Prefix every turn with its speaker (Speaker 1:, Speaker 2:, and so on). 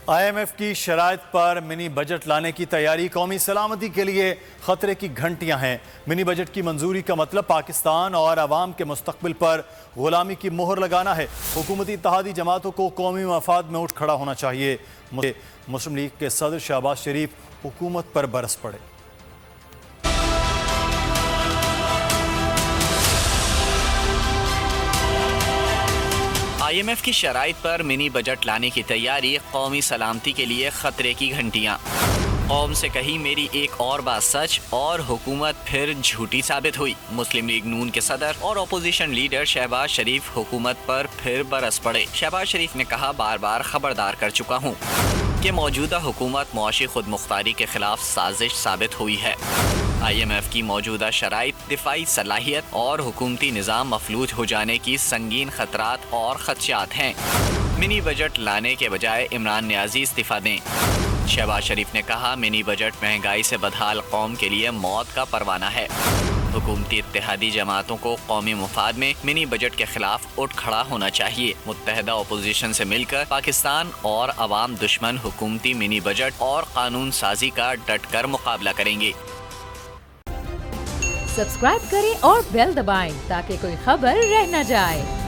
Speaker 1: IMF की शराइत पर mini budget लाने की तैयारी कौमी सलामती के लिए खतरे की घंटियां हैं। मिनी बजट की मंजूरी का मतलब पाकिस्तान और अवाम के मुस्तकबिल पर गुलामी की मोहर लगाना है। हुकूमती इत्तेहादी जमातों को कौमी मफाद में उठ खड़ा होना चाहिए। मुस्लिम लीग के सदर शहबाज शरीफ हुकूमत पर बरस पड़े।
Speaker 2: IMF की शराइत पर मिनी बजट लाने की तैयारी कौमी सलामती के लिए खतरे की घंटियां। कौम से कही मेरी एक और बात सच और हुकूमत फिर झूठी साबित हुई। मुस्लिम लीग नून के सदर और अपोजिशन लीडर शहबाज शरीफ हुकूमत पर फिर बरस पड़े। शहबाज शरीफ ने कहा, बार बार खबरदार कर चुका हूँ कि मौजूदा हुकूमत मुआशी खुद मुख्तारी के खिलाफ साजिश साबित हुई है। IMF की मौजूदा शराइत, दिफाई सलाहियत और हुकूमती निज़ाम मफलूज हो जाने की संगीन खतरात और खदशात हैं। मिनी बजट लाने के बजाय इमरान नियाजी इस्तीफा दें। शहबाज शरीफ ने कहा, मिनी बजट महंगाई से बदहाल कौम के लिए मौत का परवाना है। हुकूमती इत्तेहादी जमातों को कौमी मुफाद में मिनी बजट के खिलाफ उठ खड़ा होना चाहिए। मुत्तहदा अपोजिशन से मिलकर पाकिस्तान और अवाम दुश्मन हुकूमती मिनी बजट और कानून साजी का डट कर मुकाबला करेंगे।
Speaker 3: सब्सक्राइब करें और बेल दबाएं ताकि कोई खबर रह न जाए।